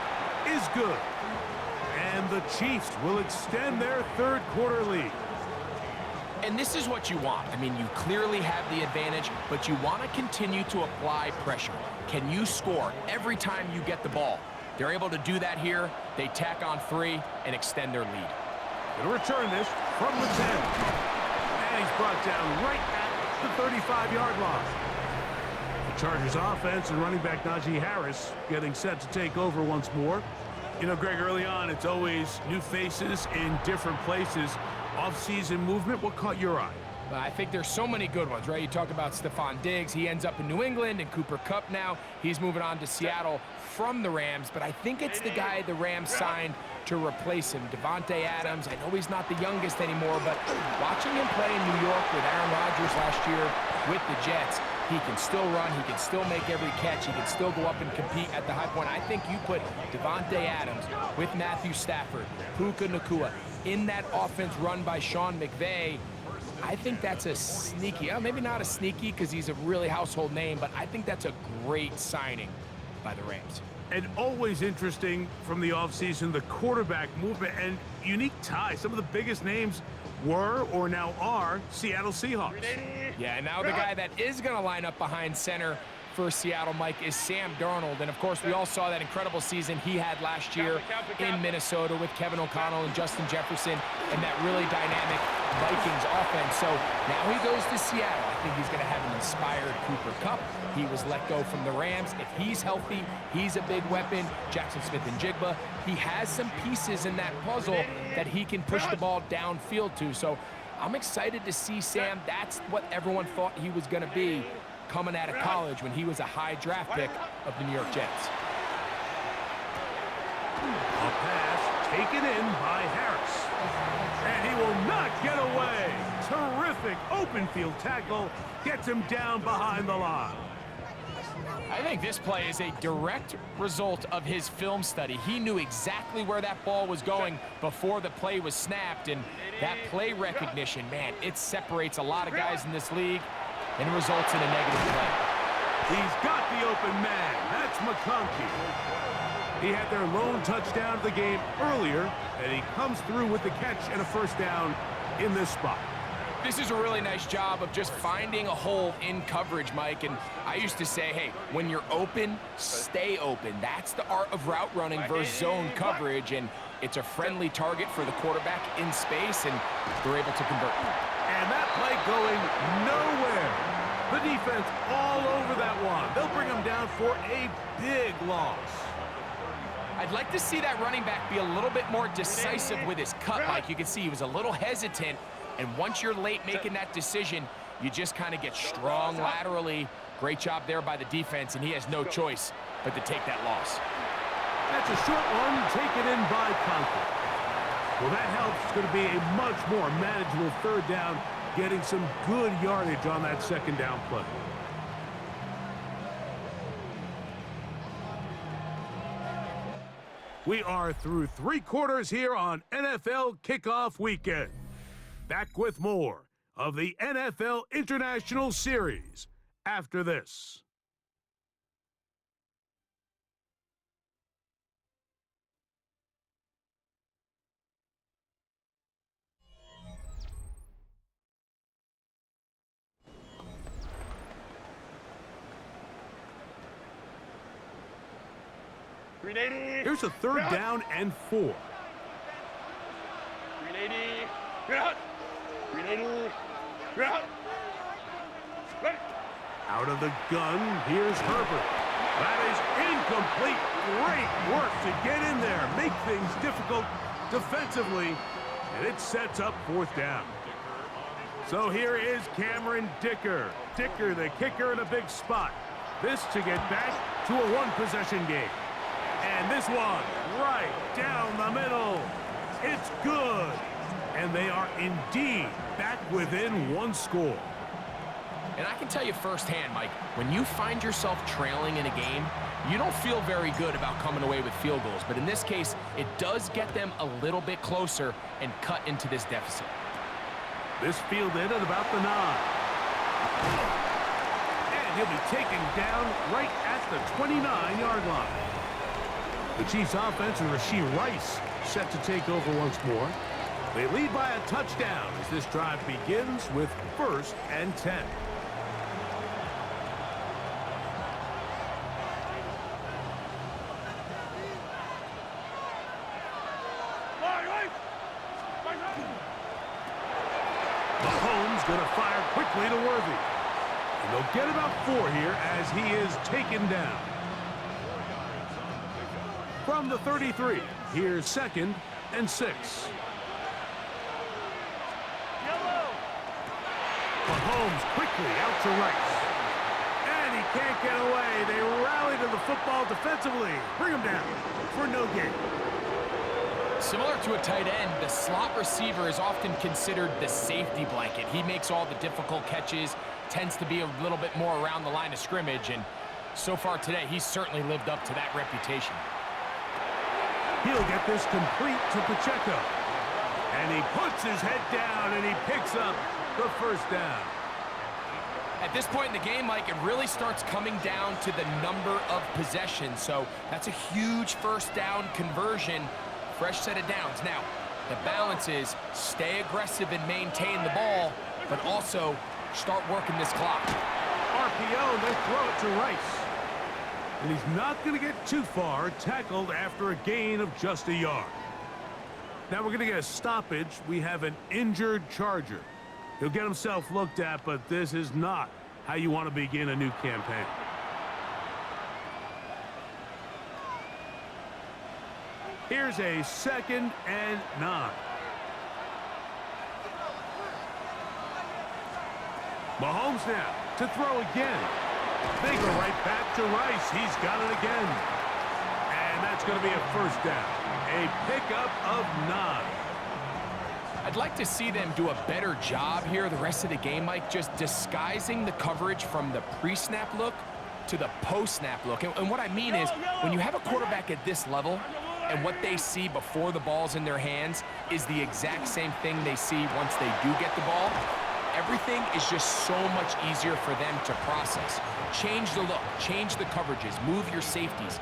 is good. And the Chiefs will extend their 3rd quarter lead. And this is what you want. I mean, you clearly have the advantage, but you want to continue to apply pressure. Can you score every time you get the ball? They're able to do that here. They tack on 3 and extend their lead. Going to return this from the 10. And he's brought down right at the 35-yard line. The Chargers offense and running back Najee Harris getting set to take over once more. You know, Greg, early on, it's always new faces in different places. Off-season movement, what caught your eye? I think there's so many good ones, right? You talk about Stephon Diggs. He ends up in New England, and Cooper Kupp now. He's moving on to Seattle from the Rams, but I think it's the guy the Rams signed to replace him, Davante Adams. I know he's not the youngest anymore, but watching him play in New York with Aaron Rodgers last year with the Jets, he can still run, he can still make every catch, he can still go up and compete at the high point. I think you put Davante Adams with Matthew Stafford, Puka Nacua, in that offense run by Sean McVay. I think that's a sneaky, maybe not a sneaky because he's a really household name, but I think that's a great signing by the Rams. And always interesting from the offseason, the quarterback movement and unique ties. Some of the biggest names were or now are Seattle Seahawks. Yeah, and now the guy that is going to line up behind center for Seattle, Mike, is Sam Darnold. And, of course, we all saw that incredible season he had last year in Minnesota with Kevin O'Connell and Justin Jefferson and that really dynamic Vikings offense. So now he goes to Seattle. I think he's going to have an inspired Cooper Kupp. He was let go from the Rams. If he's healthy, he's a big weapon. Jackson Smith-Njigba, he has some pieces in that puzzle that he can push the ball downfield to. So I'm excited to see Sam. That's what everyone thought he was going to be coming out of college when he was a high draft pick of the New York Jets. A pass taken in by Harris. And he will not get away. Terrific open field tackle. Gets him down behind the line. I think this play is a direct result of his film study. He knew exactly where that ball was going before the play was snapped, and that play recognition, man, it separates a lot of guys in this league and results in a negative play. He's got the open man. That's McConkey. He had their lone touchdown of the game earlier, and he comes through with the catch and a first down in this spot. This is a really nice job of just finding a hole in coverage, Mike. And I used to say, hey, when you're open, stay open. That's the art of route running versus zone coverage, and it's a friendly target for the quarterback in space, and they're able to convert. And that play going nowhere. The defense all over that one. They'll bring him down for a big loss. I'd like to see that running back be a little bit more decisive with his cut, Mike. You can see he was a little hesitant, and once you're late making that decision, you just kind of get strong laterally. Great job there by the defense, and he has no choice but to take that loss. That's a short one taken in by Conklin. Well, that helps. It's going to be a much more manageable third down, getting some good yardage on that second down play. We are through 3 quarters here on NFL Kickoff Weekend. Back with more of the NFL International Series after this. Here's a third down and 4. 380. Ground. 380. Ground. Ready. Out of the gun, here's Herbert. That is incomplete. Great work to get in there, make things difficult defensively, and it sets up 4th down. So here is Cameron Dicker. Dicker, the kicker, in a big spot. This to get back to a 1-possession game. And this one, right down the middle. It's good. And they are indeed back within 1 score. And I can tell you firsthand, Mike, when you find yourself trailing in a game, you don't feel very good about coming away with field goals. But in this case, it does get them a little bit closer and cut into this deficit. This fielded at about the 9. And he'll be taken down right at the 29-yard line. The Chiefs offense and Rashee Rice set to take over once more. They lead by a touchdown as this drive begins with 1st and 10. Mahomes going to fire quickly to Worthy. And they'll get about 4 here as he is taken down. From the 33, here's 2nd and 6. Mahomes quickly out to Rice. And he can't get away. They rally to the football defensively. Bring him down for no gain. Similar to a tight end, the slot receiver is often considered the safety blanket. He makes all the difficult catches, tends to be a little bit more around the line of scrimmage, and so far today, he's certainly lived up to that reputation. He'll get this complete to Pacheco. And he puts his head down and he picks up the 1st down. At this point in the game, Mike, it really starts coming down to the number of possessions. So that's a huge 1st down conversion. Fresh set of downs. Now, the balance is stay aggressive and maintain the ball, but also start working this clock. RPO, they throw it to Rice. And he's not going to get too far, tackled after a gain of just a yard. Now we're going to get a stoppage. We have an injured Charger. He'll get himself looked at, but this is not how you want to begin a new campaign. Here's a 2nd and 9. Mahomes now to throw again. They go right back to Rice. He's got it again. And that's going to be a first down. A pickup of 9. I'd like to see them do a better job here the rest of the game, Mike, just disguising the coverage from the pre-snap look to the post-snap look. And what I mean is, when you have a quarterback at this level and what they see before the ball's in their hands is the exact same thing they see once they do get the ball, everything is just so much easier for them to process. Change the look, change the coverages, move your safeties.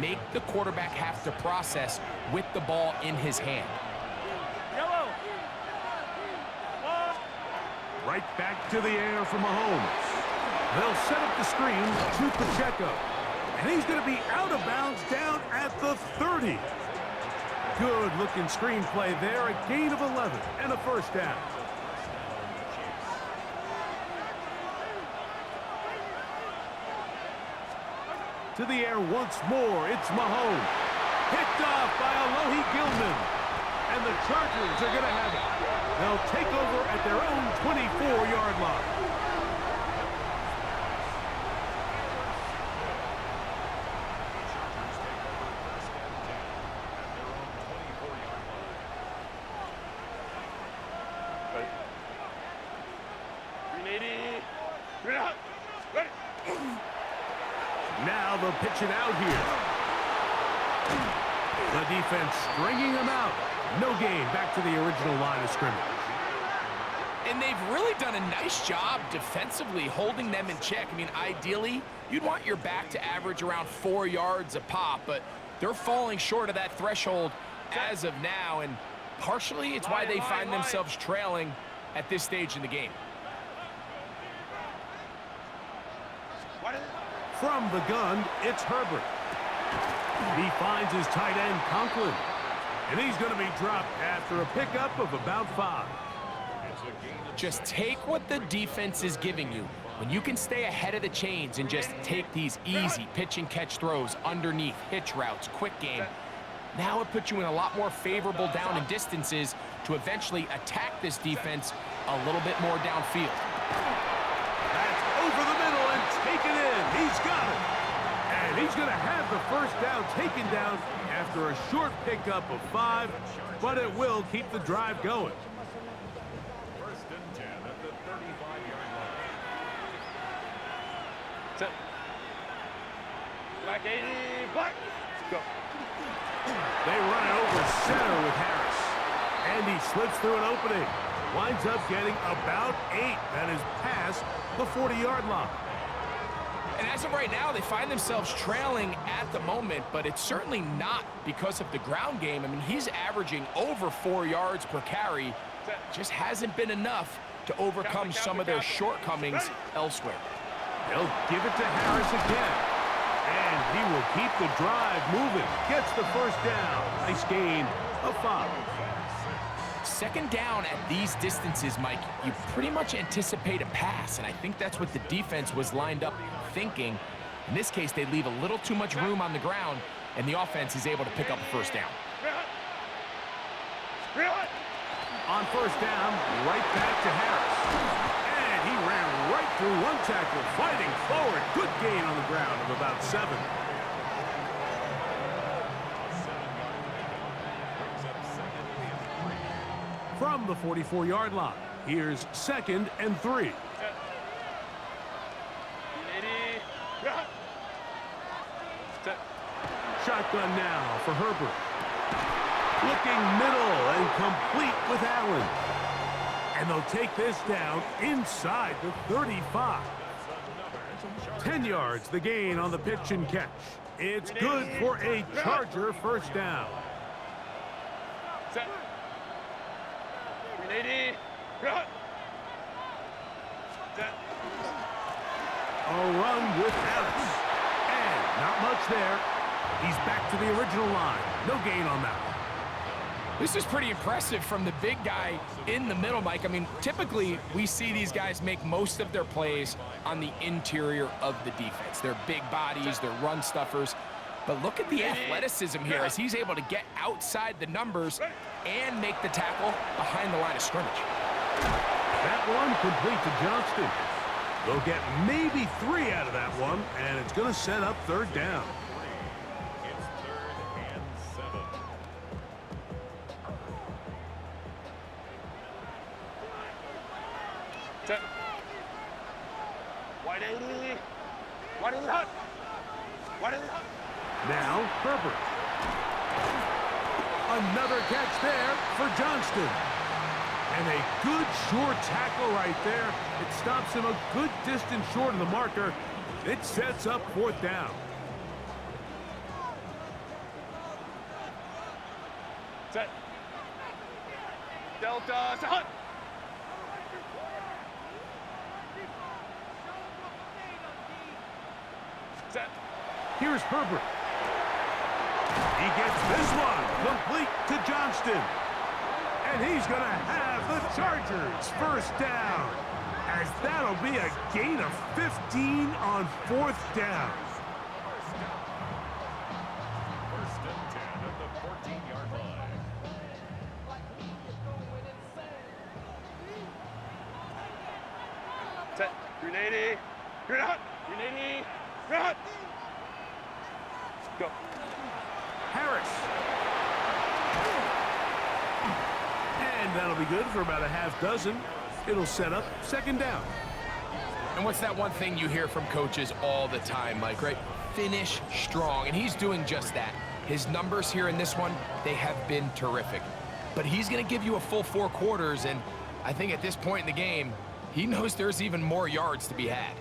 Make the quarterback have to process with the ball in his hand. Right back to the air for Mahomes. They'll set up the screen to Pacheco. And he's going to be out of bounds down at the 30. Good-looking screenplay there. A gain of 11 and a first down. To the air once more. It's Mahomes. Picked off by Alohi Gilman. And the Chargers are going to have it. They'll take over at their own 24-yard line. Now they'll pitch it out here. The defense stringing them out. No gain. Back to the original line of scrimmage. And they've really done a nice job defensively holding them in check. I mean, ideally, you'd want your back to average around 4 yards a pop, but they're falling short of that threshold as of now, and partially it's why they find themselves trailing at this stage in the game. From the gun, it's Herbert. He finds his tight end, Conklin. And he's going to be dropped after a pickup of about 5. Just take what the defense is giving you. When you can stay ahead of the chains and just take these easy pitch and catch throws underneath, hitch routes, quick game, now it puts you in a lot more favorable down and distances to eventually attack this defense a little bit more downfield. That's over the middle and taken in. He's got it. And he's going to have the first down taken down after a short pickup of 5, but it will keep the drive going. First and 10 at the 35-yard line. Set. Black 80, black. Go. They run it over center with Harris. And he slips through an opening. Winds up getting about 8. That is past the 40-yard line. And as of right now, they find themselves trailing at the moment, but it's certainly not because of the ground game. I mean, he's averaging over 4 yards per carry. Just hasn't been enough to overcome some of their shortcomings elsewhere. They'll give it to Harris again. And he will keep the drive moving. Gets the first down. Nice gain of 5. Second down at these distances, Mike, you pretty much anticipate a pass, and I think that's what the defense was lined up thinking. In this case, they leave a little too much room on the ground, and the offense is able to pick up a first down. On first down, right back to Harris. And he ran right through one tackle, fighting forward. Good gain on the ground of about 7. From the 44-yard line, here's 2nd and 3. Shotgun now for Herbert. Looking middle and complete with Allen. And they'll take this down inside the 35. 10 yards, the gain on the pitch and catch. It's good for a Charger first down. Set. 380. Run. Set. A run with Harris. And not much there. He's back to the original line. No gain on that one. This is pretty impressive from the big guy in the middle, Mike. I mean, typically we see these guys make most of their plays on the interior of the defense. They're big bodies, they're run stuffers. But look at the athleticism here as he's able to get outside the numbers and make the tackle behind the line of scrimmage. That one complete to Johnston. They'll get maybe 3 out of that one, and it's going to set up third down. It's 3rd and 7. Set. Wide 80. Wide 80 hot. Wide 80 hot. Now, Herbert. Another catch there for Johnston. And a good short tackle right there. It stops him a good distance short of the marker. It sets up fourth down. Set. Delta. Set. Hot. Set. Here's Herbert. He gets this one complete to Johnston. And he's going to have the Chargers first down, as that'll be a gain of 15 on fourth down. 1st and 10 at the 14-yard line. Set. 380. Green hot. 380. Green hot. Go. Harris. And that'll be good for about a half dozen. It'll set up second down. And what's that one thing you hear from coaches all the time, Mike, right? Finish strong, and he's doing just that. His numbers here in this one, they have been terrific. But he's going to give you a full 4 quarters, and I think at this point in the game, he knows there's even more yards to be had.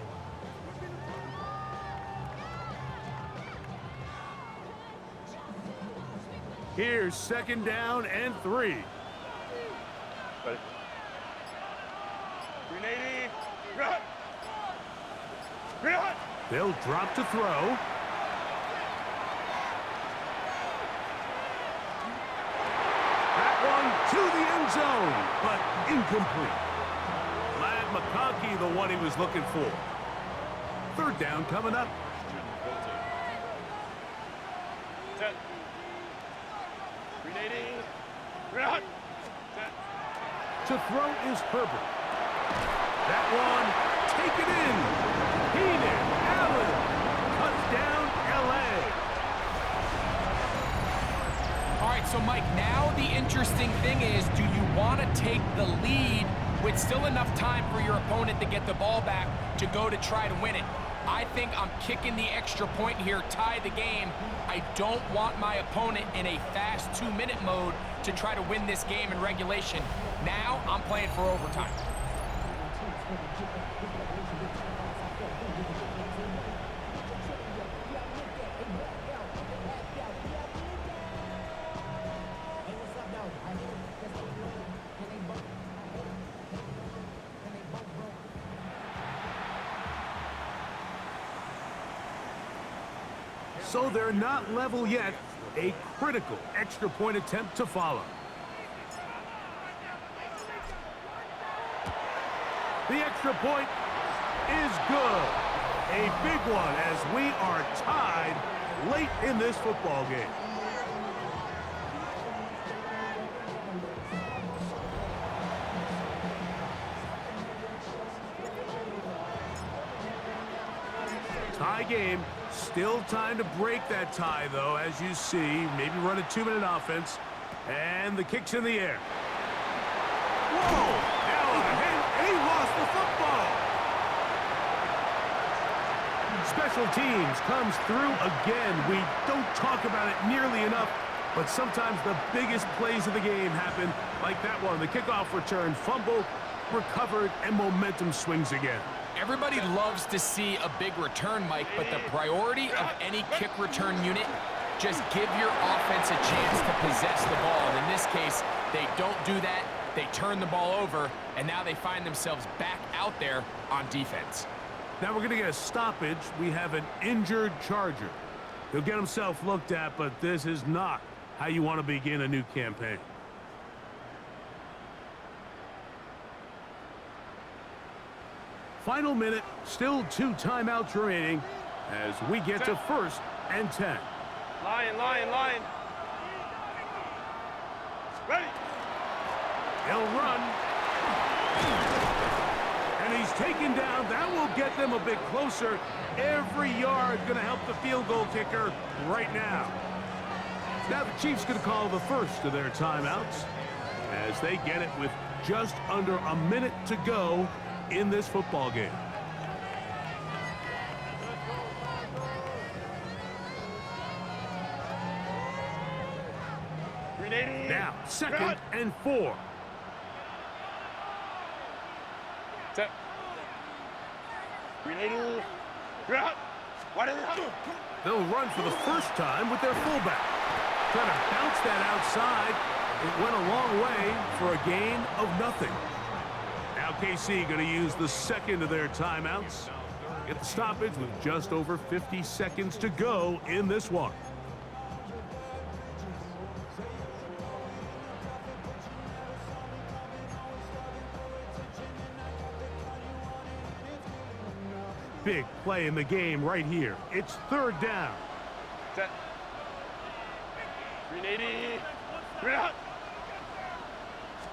Here's second down and 3. Ready. 380. Green hot. Green hot. They'll drop to throw. That one to the end zone, but incomplete. Lad McConkey, the one he was looking for. Third down coming up. Set. 380. Green hot. Set. To throw is Herbert. That one, take it in. Keenan Allen. Touchdown, L.A. All right, so Mike, now the interesting thing is, do you want to take the lead with still enough time for your opponent to get the ball back to go to try to win it? I think I'm kicking the extra point here, tie the game. I don't want my opponent in a fast 2-minute mode to try to win this game in regulation. Now I'm playing for overtime. So they're not level yet. A critical extra point attempt to follow. The extra point is good. A big one as we are tied late in this football game. Tie game. Still time to break that tie, though, as you see. Maybe run a 2-minute offense. And the kick's in the air. Whoa! Now ahead, and he lost the football. Special teams comes through again. We don't talk about it nearly enough, but sometimes the biggest plays of the game happen, like that one. The kickoff return, fumble, recovered, and momentum swings again. Everybody loves to see a big return, Mike, but the priority of any kick return unit, just give your offense a chance to possess the ball. And in this case, they don't do that. They turn the ball over, and now they find themselves back out there on defense. Now we're going to get a stoppage. We have an injured Charger. He'll get himself looked at, but this is not how you want to begin a new campaign. final minute, still 2 timeouts remaining as we get to 1st and 10. Lion. Ready. He'll run. And he's taken down. That will get them a bit closer. Every yard going to help the field goal kicker right now. Now the Chiefs going to call the first of their timeouts as they get it with just under a minute to go in this football game. Now, 2nd and 4. Set. Ready. They'll run for the first time with their fullback. Trying to bounce that outside. It went a long way for a gain of nothing. Now KC going to use the second of their timeouts. Get the stoppage with just over 50 seconds to go in this one. Big play in the game right here. It's 3rd down. Set. 380.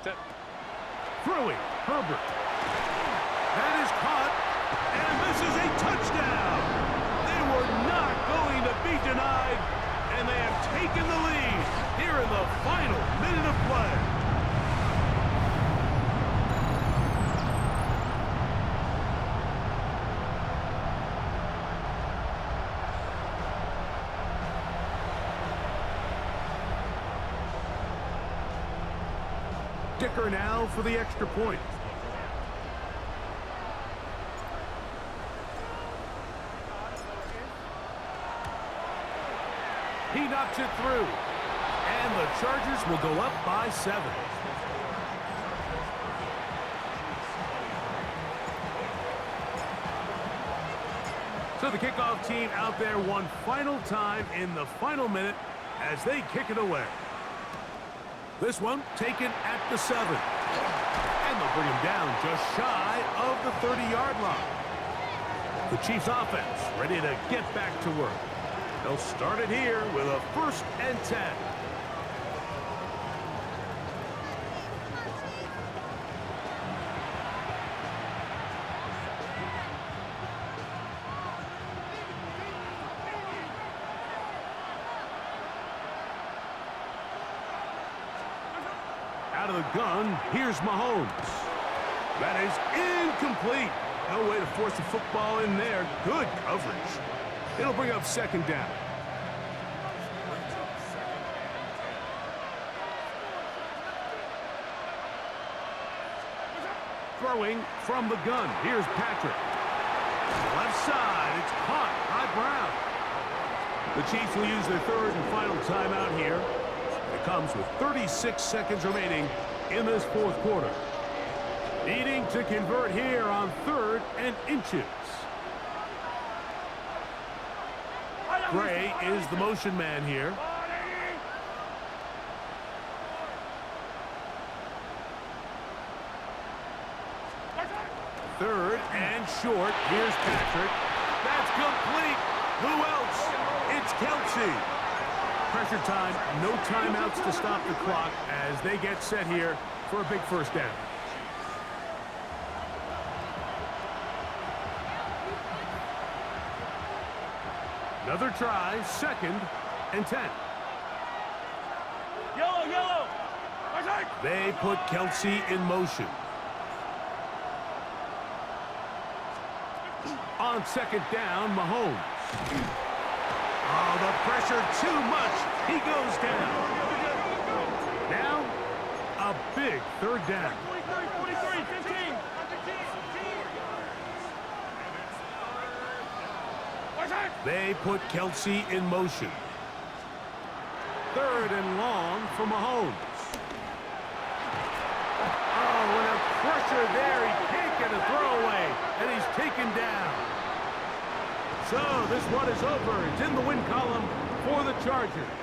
Set. Throwing, Herbert. That is caught, and this is a touchdown. They were not going to be denied, and they have taken the lead here in the final minute of play. Dicker now for the extra point. He knocks it through. And the Chargers will go up by 7. So the kickoff team out there one final time in the final minute as they kick it away. This one taken at the 7. And they'll bring him down just shy of the 30-yard line. The Chiefs offense ready to get back to work. They'll start it here with a 1st and 10. Out of the gun, here's Mahomes. That is incomplete. No way to force the football in there. Good coverage. It'll bring up 2nd down. Throwing from the gun. Here's Patrick. Left side. It's caught by Brown. The Chiefs will use their 3rd and final timeout here. It comes with 36 seconds remaining in this 4th quarter. Needing to convert here on 3rd and inches. Gray is the motion man here. Third and short. Here's Patrick. That's complete. Who else? It's Kelsey. Pressure time. No timeouts to stop the clock as they get set here for a big 1st down. Another try, 2nd and 10. Yellow. They put Kelsey in motion. On 2nd down, Mahomes. Oh, the pressure too much. He goes down. Now, a big 3rd down. 43, 15. They put Kelsey in motion. 3rd and long for Mahomes. Oh, and a pressure there. He can't get a throwaway, and he's taken down. So this one is over. It's in the win column for the Chargers.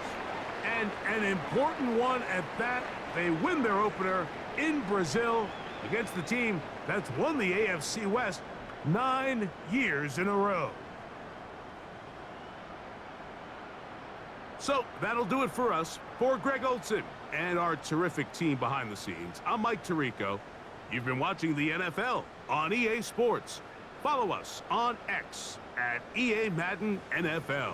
And an important one at that. They win their opener in Brazil against the team that's won the AFC West 9 years in a row. So that'll do it for us. For Greg Olson and our terrific team behind the scenes, I'm Mike Tirico. You've been watching the NFL on EA Sports. Follow us on X at EA Madden NFL.